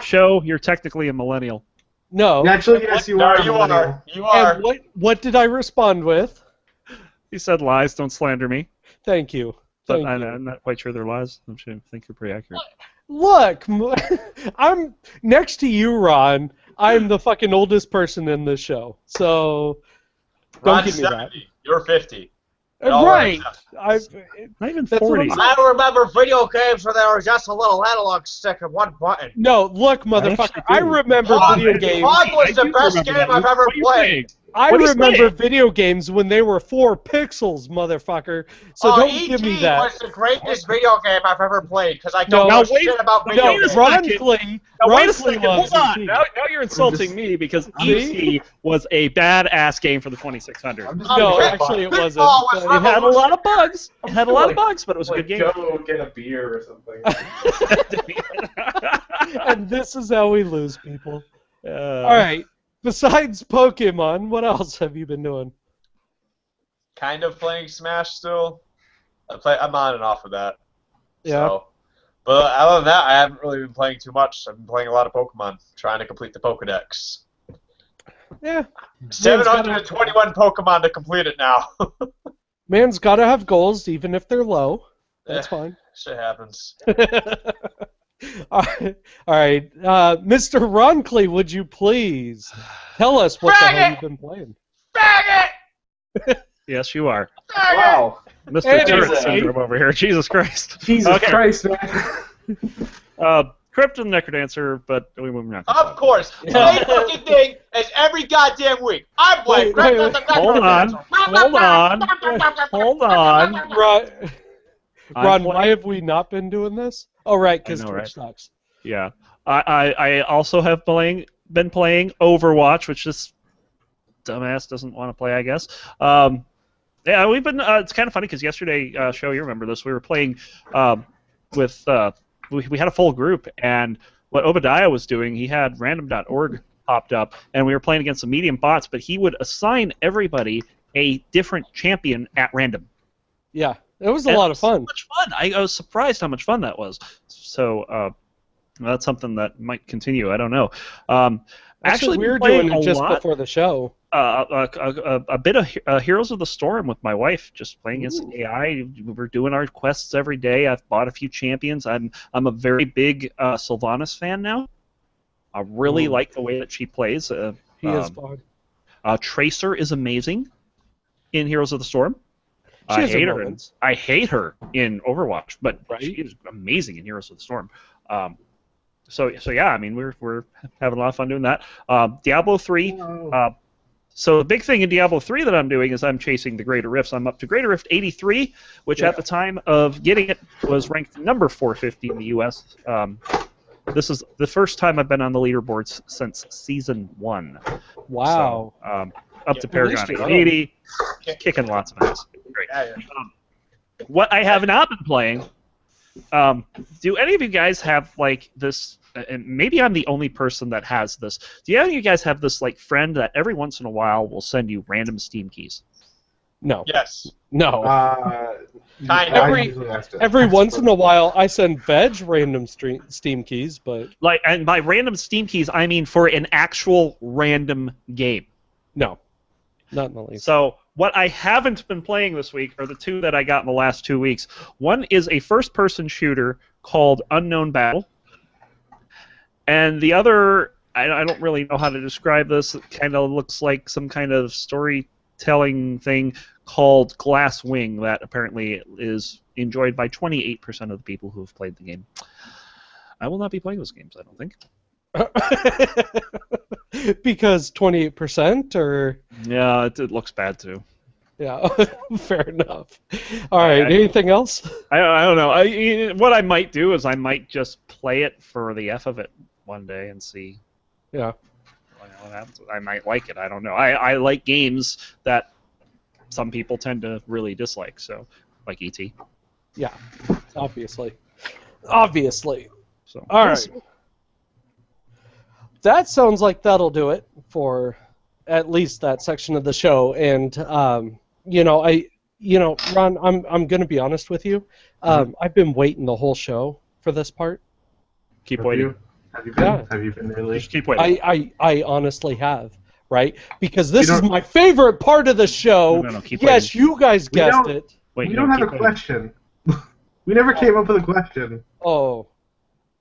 Show, you're technically a millennial. No. Actually, yes, you are. You are. You are. And what did I respond with? He said lies, don't slander me. Thank you. But I'm not quite sure they're lies. I think you're pretty accurate. Look, I'm next to you, Ron. I'm the fucking oldest person in the show, so don't give me 70. that. You're 50. Right. Not even 40. I remember video games where there was just a little analog stick and one button. No, look, motherfucker. I remember video games. Pog was the best game I've ever played. I remember video games when they were 4 pixels, motherfucker. So don't give me that. was the greatest video game I've ever played because I don't know shit about video games. Ron Wait a second. Hold on. Now you're insulting me because E.T. was a badass game for the 2600. No, actually it wasn't. It had a lot of bugs. It had a lot of bugs, but it was a good game. Go get a beer or something. And this is how we lose people. All right. Besides Pokemon, what else have you been doing? kind of playing Smash still. I'm on and off of that. Yeah. So, but other than that, I haven't really been playing too much. I've been playing a lot of Pokemon, trying to complete the Pokedex. Yeah. 721 Pokemon to complete it now. Man's got to have goals, even if they're low. That's fine. Shit happens. All right. Mr. Roncliffe, would you please tell us what the hell you've been playing? Faggot! Yes, you are. Wow. Mr. Hey, Turret Jesus. Syndrome over here. Jesus Christ. Jesus Okay. Christ, man. Krypton Necrodancer, but we're not. Of course. The same fucking thing as every goddamn week. I'm playing Wait, Krypton the Hold on. Necrodancer. Hold on. Ron, why have we not been doing this? Oh, right, because I know, Twitch right? sucks. Yeah. I also have been playing Overwatch, which this dumbass doesn't want to play, I guess. Yeah, we've been. It's kind of funny because yesterday, show you remember this. We were playing with. We had a full group, and what Obadiah was doing, he had random.org popped up, and we were playing against some medium bots, but he would assign everybody a different champion at random. Yeah, it was a lot of fun. So much fun. I was surprised how much fun that was. So that's something that might continue. I don't know. Actually, we were playing doing it a just lot. before the show. A bit of Heroes of the Storm with my wife, just playing against AI. We're doing our quests every day. I've bought a few champions. I'm a very big Sylvanas fan now. I really like the way that she plays. He is fun. Tracer is amazing in Heroes of the Storm. She has her moments. I hate her in Overwatch, but Right. she is amazing in Heroes of the Storm. So yeah, I mean we're having a lot of fun doing that. Diablo 3. So the big thing in Diablo 3 that I'm doing is I'm chasing the Greater Rifts. I'm up to Greater Rift 83, which at the time of getting it was ranked number 450 in the U.S. This is the first time I've been on the leaderboards since Season 1. Wow. So, up to at Paragon least you're 80, kicking lots of ass. Great. What I have not been playing, do any of you guys have like this, and maybe I'm the only person that has this, do any of you guys have this like friend that every once in a while will send you random Steam keys? No. Yes. No. Kind of. Every once in a while, I send Veg random Steam keys, but Like, and by random Steam keys, I mean for an actual random game. no. Not in the least. So what I haven't been playing this week are the two that I got in the last 2 weeks. One is a first-person shooter called Unknown Battle, and the other, I don't really know how to describe this. It kind of looks like some kind of storytelling thing called Glass Wing that apparently is enjoyed by 28% of the people who have played the game. I will not be playing those games, I don't think. Because 28%, or Yeah, it looks bad too. yeah, fair enough. All right, anything else? I don't know. What I might do is I might just play it for the F of it one day and see Yeah. what happens. I might like it. I don't know. I like games that some people tend to really dislike. So, like E.T. Yeah, obviously. Obviously. So, All right. That sounds like that'll do it for at least that section of the show. And Ron, I'm going to be honest with you. I've been waiting the whole show for this part. Keep waiting. Have you been? Yeah. Have you been really? Just keep waiting. I honestly have, right? Because this is my favorite part of the show. No, keep Yes, waiting. you guys We guessed don't- it. Wait, We no, don't have keep a waiting. question. We never came up with a question. Oh.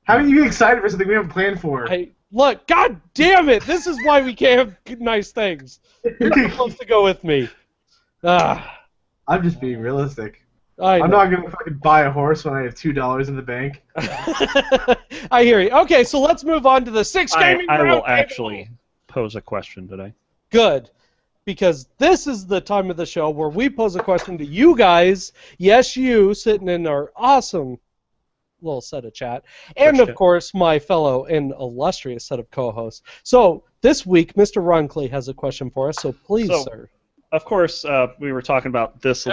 How can you be excited for something we haven't planned for? Look, god damn it! This is why we can't have good, nice things. You're supposed to go with me. I'm just being realistic. I'm not gonna fucking buy a horse when I have $2 in the bank. I hear you. Okay, so let's move on to the six gaming I will roundtable. actually pose a question today. Good. Because this is the time of the show where we pose a question to you guys. Yes, you, sitting in our awesome little set of chat. And, of course, my fellow and illustrious set of co-hosts. So, this week, Mr. Roncliffe has a question for us, so please, sir. Of course, we were talking about this a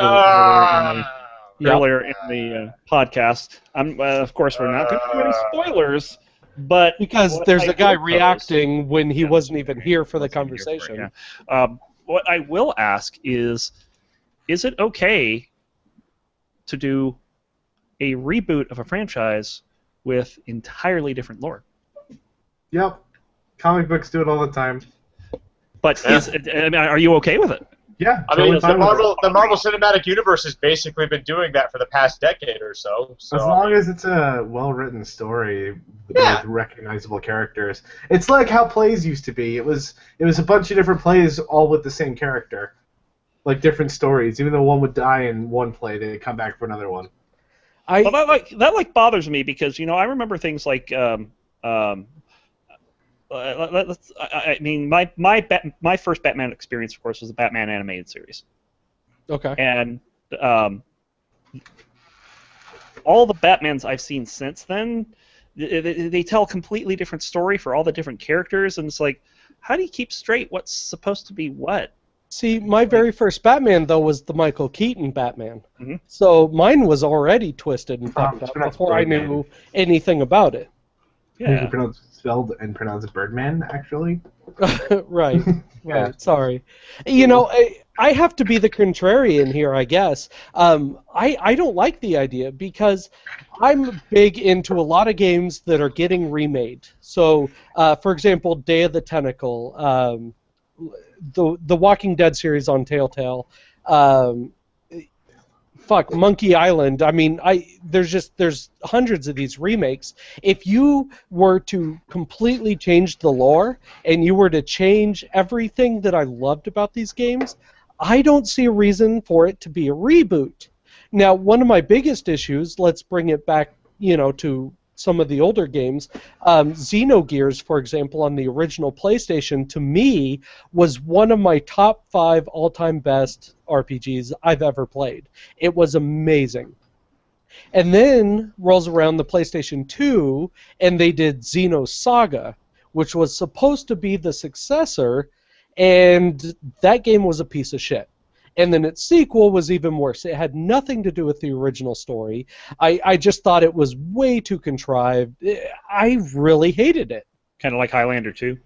little earlier in the podcast. Of course, we're not going to do any spoilers, but because what there's I a guy will pose- reacting when he wasn't even here for the conversation. What I will ask is, is it okay to do a reboot of a franchise with entirely different lore? Yep. Comic books do it all the time. But I mean, are you okay with it? Yeah. I mean, totally fine with it. the Marvel Cinematic Universe has basically been doing that for the past decade or so. As long as it's a well-written story with recognizable characters. It's like how plays used to be. It was a bunch of different plays all with the same character. Like different stories. Even though one would die in one play, they'd come back for another one. Well, that bothers me because I remember things like I mean my first Batman experience, of course, was the Batman animated series. Okay. And all the Batmans I've seen since then, they tell a completely different story for all the different characters, and it's like, how do you keep straight what's supposed to be what? See, my very first Batman, though, was the Michael Keaton Batman. Mm-hmm. So mine was already twisted and fucked up before I knew anything about it. Yeah. Spelled and pronounced Birdman, actually. Right. Yeah. Sorry. I have to be the contrarian here, I guess. I don't like the idea because I'm big into a lot of games that are getting remade. So, for example, Day of the Tentacle, the Walking Dead series on Telltale, Monkey Island. I mean, there's hundreds of these remakes. If you were to completely change the lore and you were to change everything that I loved about these games, I don't see a reason for it to be a reboot. Now, one of my biggest issues, let's bring it back, to some of the older games. Xenogears, for example, on the original PlayStation, to me, was one of my top 5 all-time best RPGs I've ever played. It was amazing. And then rolls around the PlayStation 2, and they did Xenosaga, which was supposed to be the successor, and that game was a piece of shit. And then its sequel was even worse. It had nothing to do with the original story. I just thought it was way too contrived. I really hated it. Kind of like Highlander 2.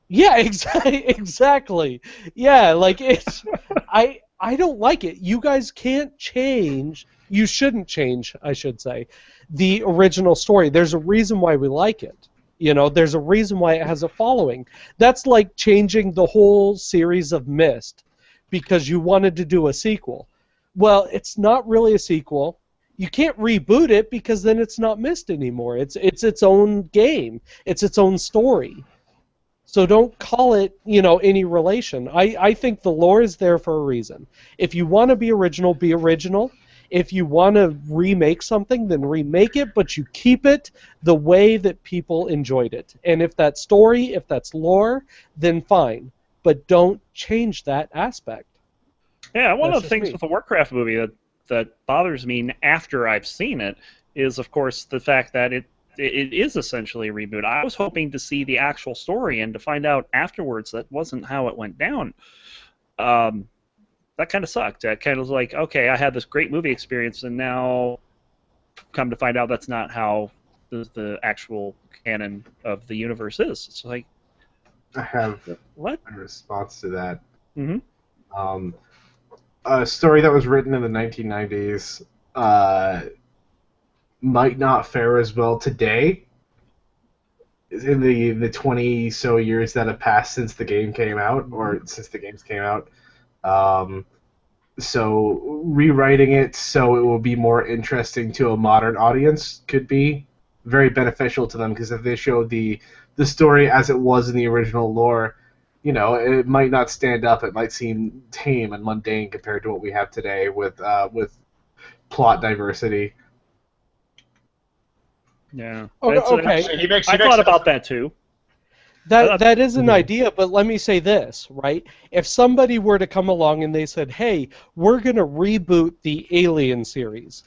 Yeah, exactly. Yeah, like it's I don't like it. You guys can't change. You shouldn't change, I should say, the original story. There's a reason why we like it. There's a reason why it has a following. That's like changing the whole series of Myst because you wanted to do a sequel. Well, it's not really a sequel. You can't reboot it because then it's not Myst anymore. It's its own game. It's its own story. So don't call it, any relation. I think the lore is there for a reason. If you want to be original, be original. If you want to remake something, then remake it, but you keep it the way that people enjoyed it. And if that's story, if that's lore, then fine. But don't change that aspect. Yeah, one That's of the things me. with the Warcraft movie that bothers me after I've seen it is, of course, the fact that it is essentially a reboot. I was hoping to see the actual story and to find out afterwards that wasn't how it went down. That kind of sucked. That kind of was like, okay, I had this great movie experience, and now come to find out that's not how the actual canon of the universe is. It's like, I have what? a response to that. Mm-hmm. A story that was written in the 1990s might not fare as well today in the 20 so years that have passed since the game came out, or since the games came out. So rewriting it so it will be more interesting to a modern audience could be very beneficial to them, because if they show the story as it was in the original lore, it might not stand up. It might seem tame and mundane compared to what we have today with plot diversity. Yeah. Okay. I thought about that too. That is an idea, but let me say this, right? If somebody were to come along and they said, hey, we're going to reboot the Alien series,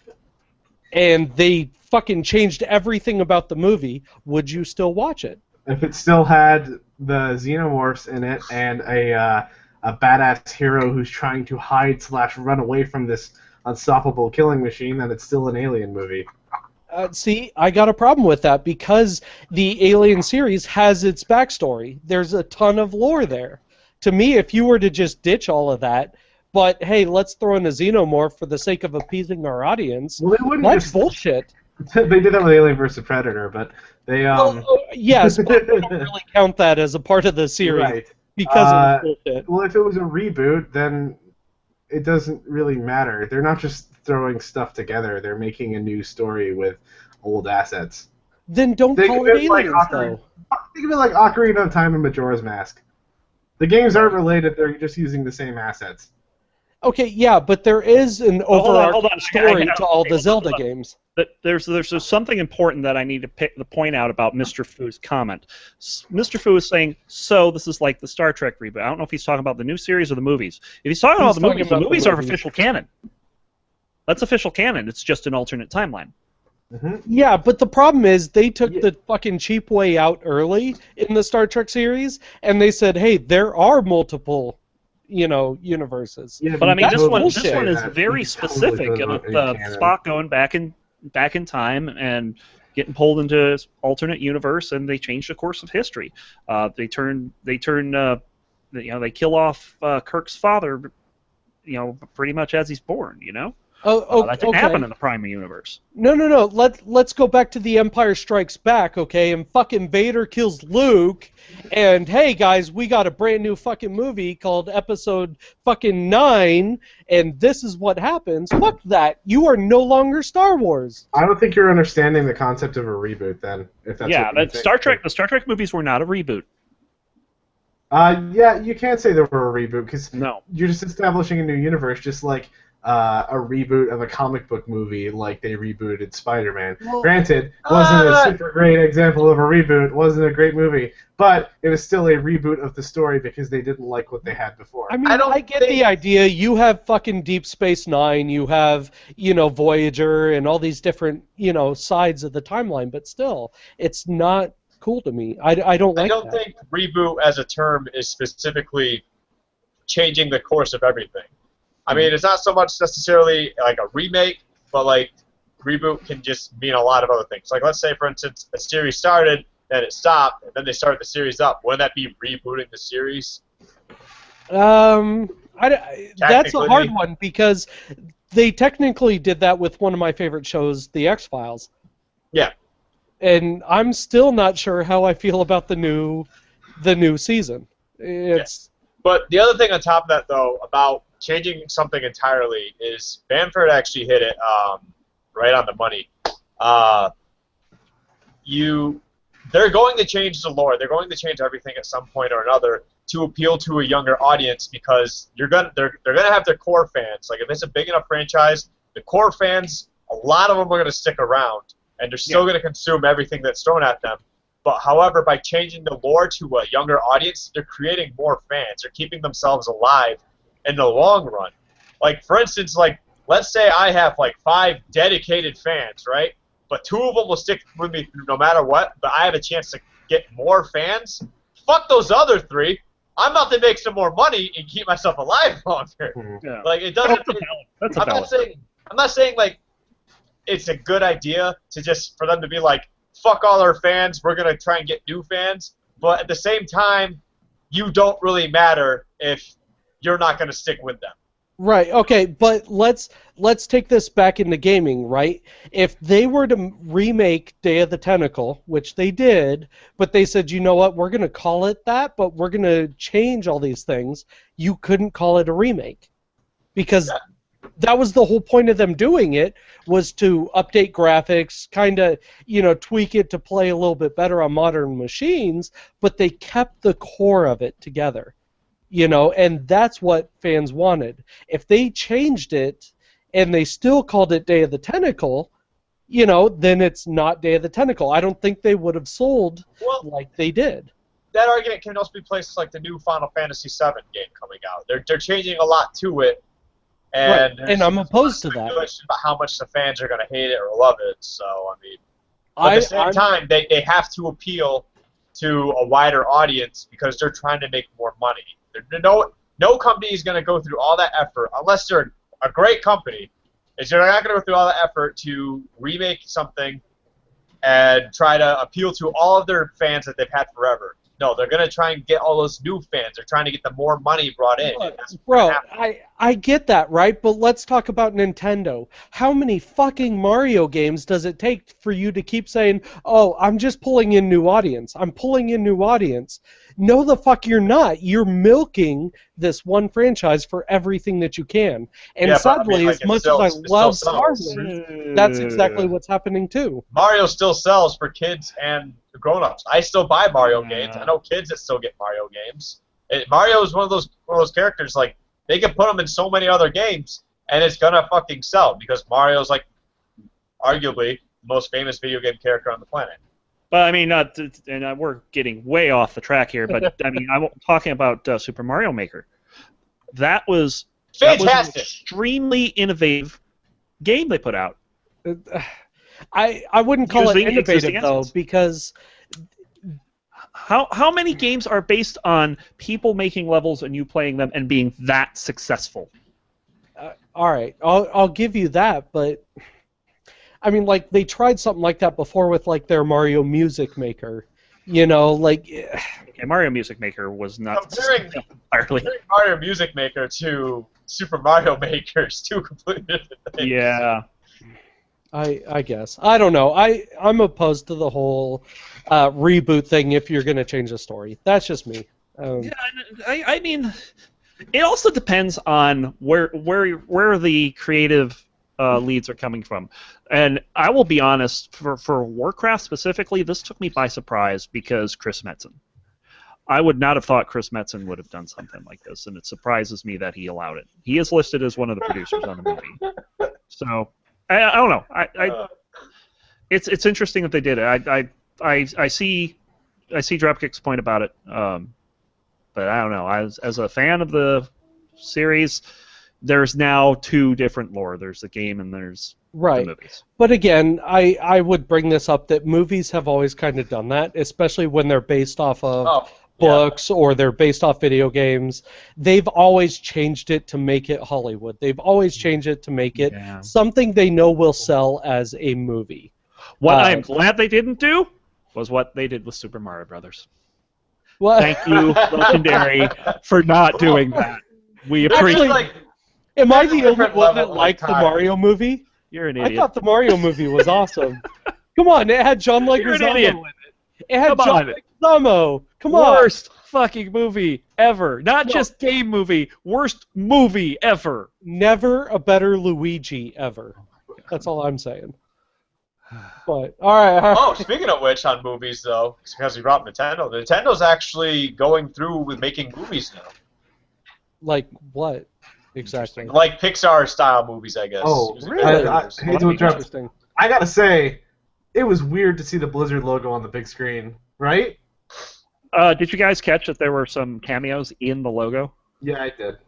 and they fucking changed everything about the movie, would you still watch it? If it still had the xenomorphs in it and a badass hero who's trying to hide/run away from this unstoppable killing machine, then it's still an Alien movie. See, I got a problem with that because the Alien series has its backstory. There's a ton of lore there. To me, if you were to just ditch all of that, but hey, let's throw in a xenomorph for the sake of appeasing our audience. Well, they wouldn't That's just bullshit. They did that with Alien vs Predator, but they Yes, but we don't really count that as a part of the series right. because of bullshit. Well, if it was a reboot, then it doesn't really matter. They're not just throwing stuff together. They're making a new story with old assets. Then don't Think call of it it like aliens, Ocarina- though. Think of it like Ocarina of Time and Majora's Mask. The games aren't related. They're just using the same assets. Okay, yeah, but there is an hold on. overarching story to all the Zelda games. There's something important that I need to point out about Mr. Fu's comment. Mr. Fu is saying, so this is like the Star Trek reboot. I don't know if he's talking about the new series or the movies. If he's talking about the movies, the movies are official canon. That's official canon. It's just an alternate timeline. Mm-hmm. Yeah, but the problem is they took the fucking cheap way out early in the Star Trek series, and they said, hey, there are multiple, universes. Yeah, But I mean, That's this one bullshit. is very specific about Spock going back in time and getting pulled into this alternate universe, and they change the course of history. They kill off Kirk's father, pretty much as he's born. That didn't happen in the Prime universe. No. Let's go back to The Empire Strikes Back, okay? And fucking Vader kills Luke, and hey guys, we got a brand new fucking movie called Episode fucking 9, and this is what happens. Fuck that. You are no longer Star Wars. I don't think you're understanding the concept of a reboot then. If that's what you think. The Star Trek movies were not a reboot. Yeah, you can't say they were a reboot because No. you're just establishing a new universe, just like a reboot of a comic book movie, like they rebooted Spider-Man. Well, Granted, wasn't a super great example of a reboot, wasn't a great movie, but it was still a reboot of the story because they didn't like what they had before. I mean, I get the idea. You have fucking Deep Space Nine, you have, Voyager, and all these different, sides of the timeline, but still, it's not cool to me. I don't like that. I don't think reboot as a term is specifically changing the course of everything. I mean, it's not so much necessarily like a remake, but like reboot can just mean a lot of other things. Like let's say, for instance, a series started, then it stopped, and then they started the series up. Wouldn't that be rebooting the series? That's a hard one because they technically did that with one of my favorite shows, The X-Files. Yeah. And I'm still not sure how I feel about the new season. It's But the other thing on top of that, though, about changing something entirely is Bamford actually hit it right on the money. They're going to change the lore. They're going to change everything at some point or another to appeal to a younger audience because they're gonna have their core fans. Like if it's a big enough franchise, the core fans, a lot of them are gonna stick around and they're still gonna consume everything that's thrown at them. But however, by changing the lore to a younger audience, they're creating more fans. They're keeping themselves alive in the long run. Like for instance, like let's say I have like 5 dedicated fans, right? But 2 of them will stick with me no matter what. But I have a chance to get more fans. Fuck those other 3. I'm about to make some more money and keep myself alive longer. Yeah. Like it doesn't. That's a I'm not saying like it's a good idea to just for them to be like, fuck all our fans, we're gonna try and get new fans. But at the same time, you don't really matter if you're not gonna stick with them. right. Okay, but let's take this back into gaming, right? If they were to remake Day of the Tentacle, which they did, but they said, you know what, we're going to call it that, but we're going to change all these things, you couldn't call it a remake. Because that was the whole point of them doing it, was to update graphics, kind of, tweak it to play a little bit better on modern machines, but they kept the core of it together. And that's what fans wanted. If they changed it and they still called it Day of the Tentacle, then it's not Day of the Tentacle. I don't think they would have sold like they did. That argument can also be placed like the new Final Fantasy VII game coming out. They're changing a lot to it, and right. And I'm opposed to that. About how much the fans are going to hate it or love it. So I mean, but at the same time, they have to appeal to a wider audience because they're trying to make more money. No company is going to go through all that effort unless they're a great company. They're not going to go through all that effort to remake something and try to appeal to all of their fans that they've had forever. No, they're going to try and get all those new fans. They're trying to get the more money brought in. Bro, I get that, right? But let's talk about Nintendo. How many fucking Mario games does it take for you to keep saying, "Oh, I'm just pulling in new audience. I'm pulling in new audience." No, the fuck you're not. You're milking this one franchise for everything that you can. And Yeah, but, I sadly, mean, like, as it much still- as I it love still Star sells. Wars, that's exactly what's happening too. Mario still sells for kids and grown-ups. I still buy Mario games. I know kids that still get Mario games. Mario is one of those characters, like, they can put him in so many other games, and it's gonna fucking sell, because Mario's, like, arguably the most famous video game character on the planet. But I mean, we're getting way off the track here. But I mean, I'm talking about Super Mario Maker. That was an Fantastic! extremely innovative game they put out. I wouldn't call it Using existing innovative though, assets. because How many games are based on people making levels and you playing them and being that successful? all right, I'll give you that, but I mean, like, they tried something like that before with like their Mario Music Maker, you know, like. Okay, Mario Music Maker was not Comparing entirely. Mario Music Maker to Super Mario Maker is two completely different things. Yeah. I guess. I don't know. I'm opposed to the whole reboot thing if you're going to change the story. That's just me. Yeah, I mean, it also depends on where the creative leads are coming from. And I will be honest, for Warcraft specifically, this took me by surprise because Chris Metzen. I would not have thought Chris Metzen would have done something like this, and it surprises me that he allowed it. He is listed as one of the producers on the movie. So, I don't know. It's interesting that they did it. I see Dropkick's point about it, but I don't know. As a fan of the series, there's now two different lore. There's the game and there's right. the movies. But again, I would bring this up that movies have always kind of done that, especially when they're based off of books or they're based off video games. They've always changed it to make it Hollywood. They've always changed it to make it something they know will sell as a movie. What I'm glad they didn't do was what they did with Super Mario Brothers. Well, Thank you, Legendary, for not doing that. We appreciate. Actually, am I the only different one level that of liked the time. Mario movie? You're an I idiot. thought the Mario movie was awesome. Come on, it had John You're an Leguizamo idiot. in it. It had Come John on. Leguizamo. Come on. Worst fucking movie ever. Not just game movie. Worst movie ever. Never a better Luigi ever. That's all I'm saying. But all right. Oh, speaking of which, on movies though, because we brought Nintendo, Nintendo's actually going through with making movies now, Like what exactly? like Pixar-style movies, I guess. Oh, Using really? characters. I hate to interrupt. Interesting. I gotta say, it was weird to see the Blizzard logo on the big screen, right? Did you guys catch that there were some cameos in the logo? Yeah, I did.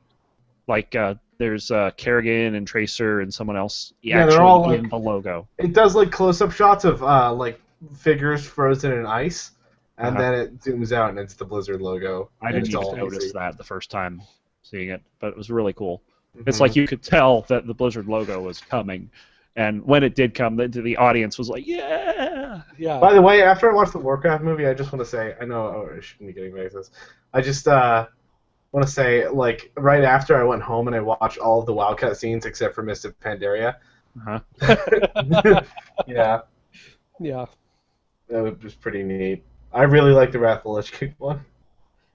Like there's Kerrigan and Tracer and someone else Yeah, they're actually all, in like- the logo. It does like close-up shots of like figures frozen in ice, and Uh-huh. then it zooms out and it's the Blizzard logo. I and didn't it's even all notice hazy. that the first time seeing it, but it was really cool. It's Mhm. like you could tell that the Blizzard logo was coming, and when it did come, the audience was like, "Yeah!" Yeah. By the way, after I watched the Warcraft movie, I just want to say, I know I shouldn't be getting back to this. I just want to say, like, right after I went home and I watched all of the Wildcat scenes except for Mist of Pandaria. Uh-huh. Yeah, Yeah. that was pretty neat. I really like the Wrath of the Lich King one.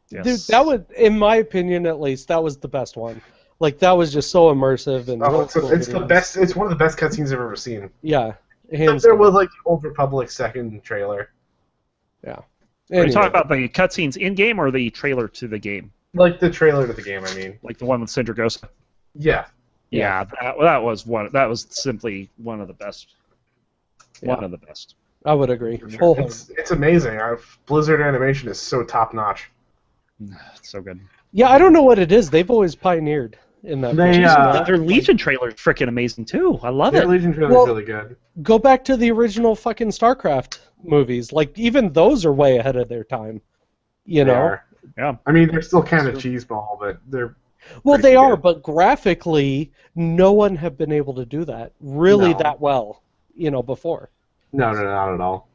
Yes. Dude, that was, in my opinion at least, that was the best one. Like, that was just so immersive and Oh, real it's cool the videos. best. It's one of the best cutscenes I've ever seen. Yeah. Up Hands there down. was like the Old Republic second trailer. Yeah. Are you Anyway. talking about the cutscenes in game or the trailer to the game, Like the trailer to the game, I mean. like the one with Syndragosa? Yeah. Yeah, that was one. That was simply one of the best. One Yeah. of the best. I would agree. For sure. Wholeheartedly. It's amazing. Blizzard animation is so top notch. It's so good. Yeah, I don't know what it is. They've always pioneered in that. They, franchise. Their Legion trailer is freaking amazing too. I love Their it. Legion trailer Well- is really good. Go back to the original fucking StarCraft movies. Like, even those are way ahead of their time. You They know? are. Yeah. I mean, they're still kind of cheeseball, but they're. Well, pretty they are, good. but graphically, no one had been able to do that really No. that well, before. No, not at all.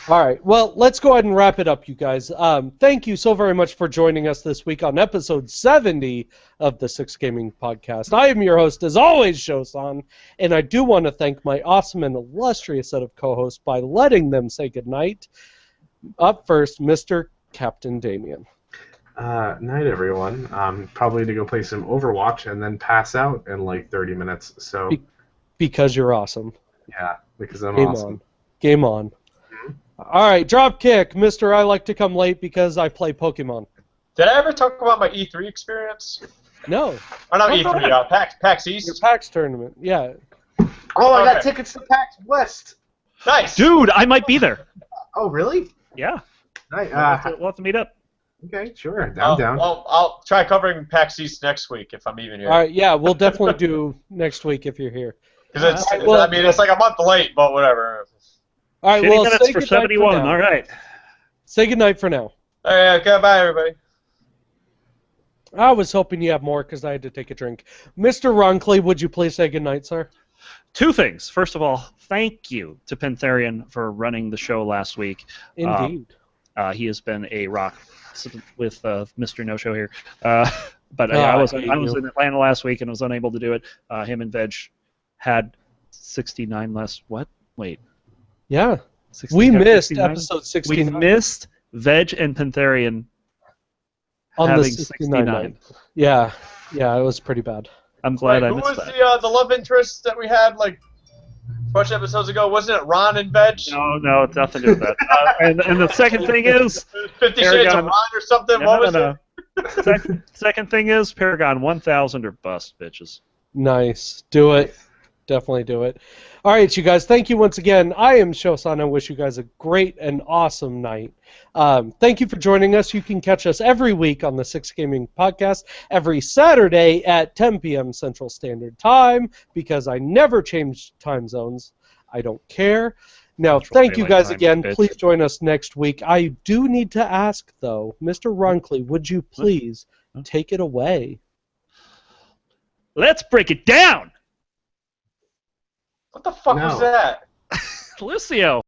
All right. Well, let's go ahead and wrap it up, you guys. Thank you so very much for joining us this week on episode 70 of the Six Gaming Podcast. I am your host, as always, Shosan, and I do want to thank my awesome and illustrious set of co-hosts by letting them say goodnight. Up first, Mr. Captain Damien. Night, everyone. Probably to go play some Overwatch and then pass out in like 30 minutes. So. Because you're awesome. Yeah, because I'm Game awesome. on. Game on. All right, Dropkick, Mr. I like to come late because I play Pokemon. Did I ever talk about my E3 experience? No. Or not E3, PAX Your East? PAX tournament, yeah. Oh, I got Okay. tickets to PAX West. Nice! Dude, I might be there. Oh, really? Yeah. Nice. We'll have to meet up. Okay, sure. Down. Well, I'll try covering PAX East next week if I'm even here. All right, yeah, we'll definitely do next week if you're here. Because Well- I mean, it's like a month late, but whatever. All right, Shitty well, minutes say for goodnight 71. now. All right. Say goodnight for now. All right, okay, bye, everybody. I was hoping you have more because I had to take a drink. Mr. Ronkley, would you please say goodnight, sir? Two things. First of all, thank you to Pantherian for running the show last week. Indeed. He has been a rock with Mr. No Show here. But I was hate in you. Atlanta last week and was unable to do it. Him and Veg had 69 less. What? Wait. Yeah. 60 We had missed 69? episode We 69 missed Veg and Pantherian on the having 69 69. night. Yeah, it was pretty bad. I'm glad Wait, I who missed was that. the love interest that we had like a bunch of episodes ago? Wasn't it Ron and Veg? No, it's nothing to do with that. And the second thing is 50 Shades of Paragon- Ron or something? no, What no, was no. it? Second thing is Paragon 1000 or bust, bitches. Nice. Do it. Definitely do it. All right, you guys. Thank you once again. I am Shosan. I wish you guys a great and awesome night. Thank you for joining us. You can catch us every week on the Six Gaming Podcast every Saturday at 10 p.m. Central Standard Time because I never change time zones. I don't care. Now, Central thank you Daylight guys Time, again. bitch. Please join us next week. I do need to ask, though, Mr. Runkley, would you please take it away? Let's break it down! What the fuck was No. that? Lucio!